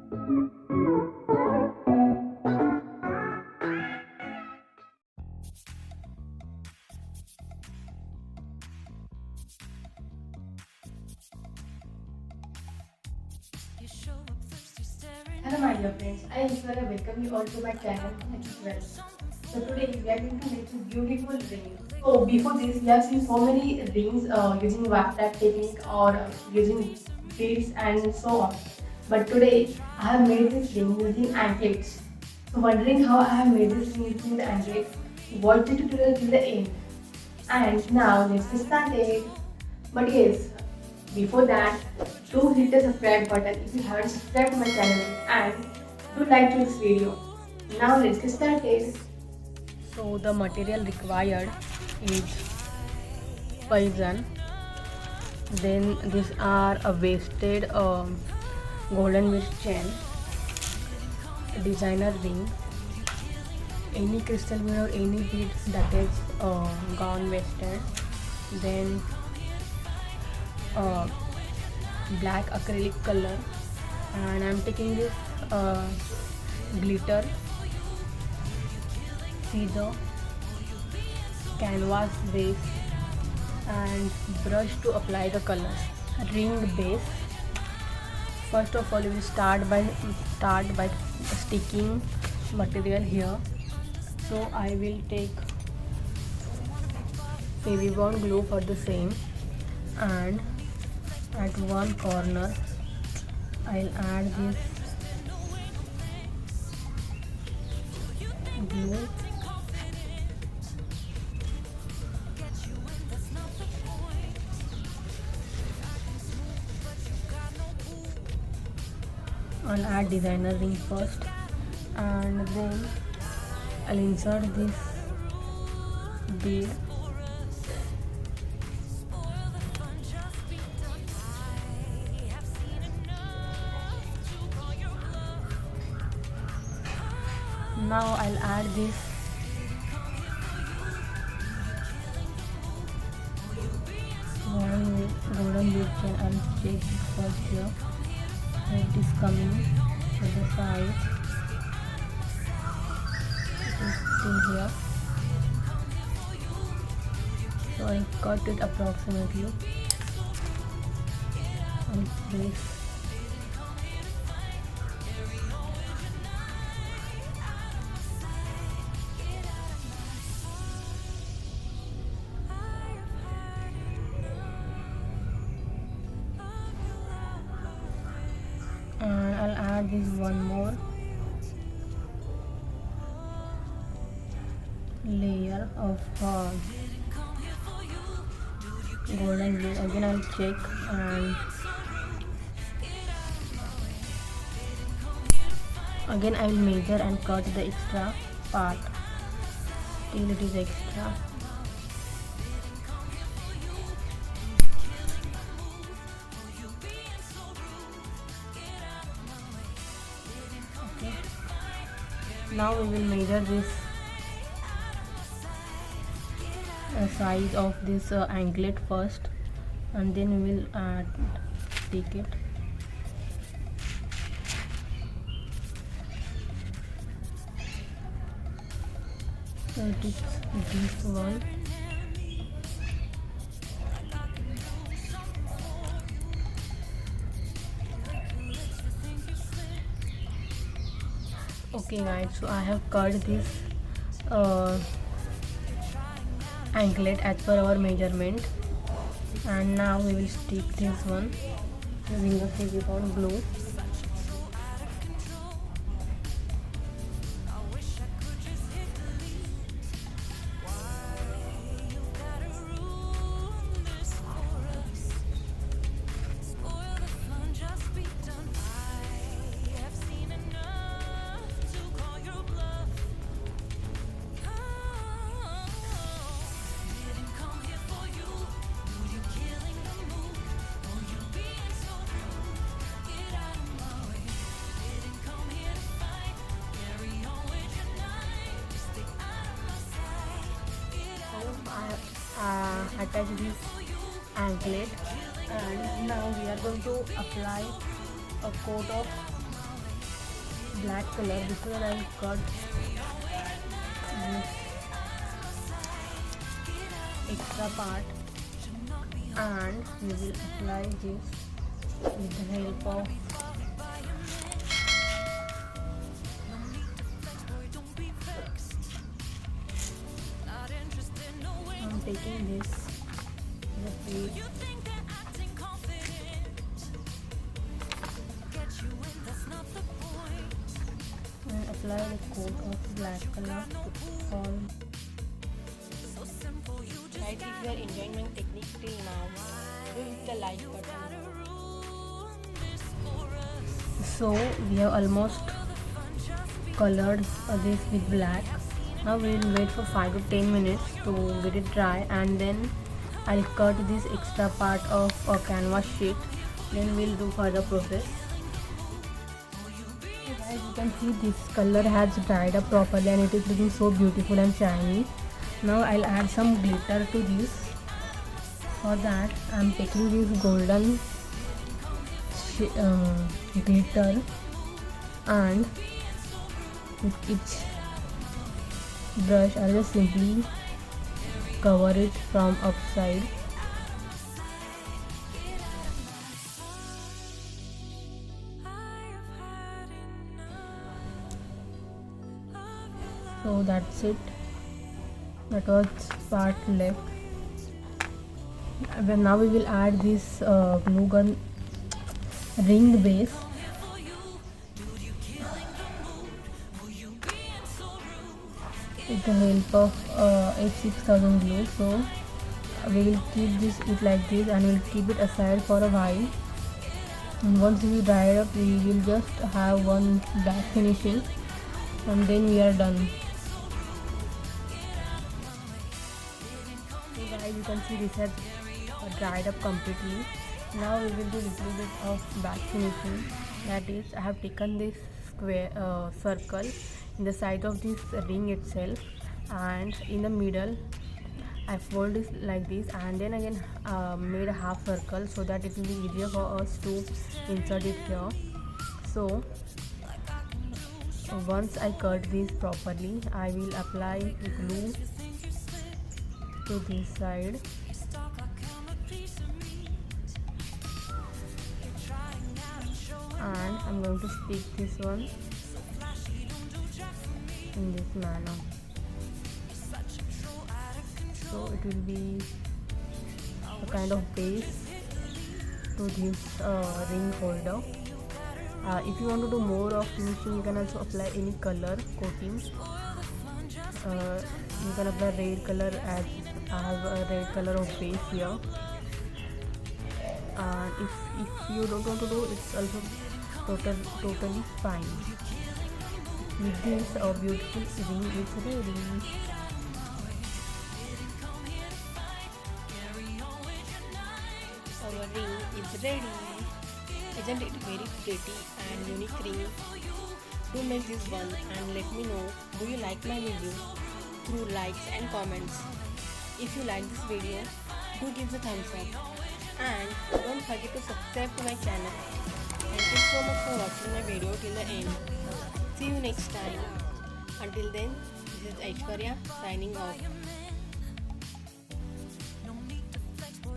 Hello my dear friends, I Ishwarya welcome you all to my channel Jazzy Jewels. So today we are going to make a beautiful ring. So before this we have seen so many rings using wrap technique or using beads and so on. But today I have made this ring using anklets. So wondering how I have made this ring using the anklets? Watch the tutorial till the end. And now let's get started. But yes, before that, do hit the subscribe button if you haven't subscribed to my channel and do like to this video. Now let's get started. So the material required is poison. Then these are a wasted golden bead chain, designer ring, any crystal bead or any bead that is gone wasted. Then black acrylic color, and I'm taking this glitter, scissor, canvas base and brush to apply the colors. Ring base. First of all, we will start by sticking material here. So I will take Fevibond glue for the same, and at one corner I'll add this glue, I'll add designer ring first, and then I'll insert this bead. Now I'll add this one golden bead chain. I'll check it first here. It is coming to the side. It is still here. So I cut it approximately and place. And I'll add this one more layer of golden bead. Again I'll check, and again I will measure and cut the extra part till it is extra. Now we will measure this size of this anklet first, and then we will take it. So it is this one. Okay guys, so I have cut this anklet as per our measurement, and now we will stick this one using a Fevibond glue. Attach this anklet, and now we are going to apply a coat of black color. Before that, I cut this extra part, and we will apply this with the help of I'm taking this and apply a coat of black color to all. Guys, if you are enjoying my technique till now, do hit the like button. So we have almost colored this with black. Now we will wait for 5 to 10 minutes to get it dry, and then I'll cut this extra part of a canvas sheet. Then we'll do further process. As you can see, this color has dried up properly and it is looking so beautiful and shiny. Now I'll add some glitter to this. For that, I'm taking this golden glitter, and with each brush I'll just simply cover it from upside. So that's it. That was part left. Now we will add this glue gun ringed base. With the help of H6000 glue. So we will keep it like this, and we'll keep it aside for a while. And once we dry it up, we will just have one back finishing, and then we are done. So guys, you can see this has dried up completely. Now we will do little bit of back finishing. That is, I have taken this square circle in the side of this ring itself, and in the middle I fold it like this, and then again made a half circle so that it will be easier for us to insert it here. So once I cut this properly, I will apply glue to this side. And I'm going to stick this one in this manner. So it will be a kind of base to this ring holder. If you want to do more of finishing, you can also apply any color coating. You can apply red color, as I have a red color of base here. And if you don't want to do, it's also totally fine. With this, our beautiful ring is ready. Our ring is ready. Isn't it very pretty and unique ring? Do make this one and let me know, do you like my video, through likes and comments. If you like this video, do give the thumbs up, and don't forget to subscribe to my channel. Thank you so much for watching my video till the end. See you next time. Until then, this is Aishwarya signing off.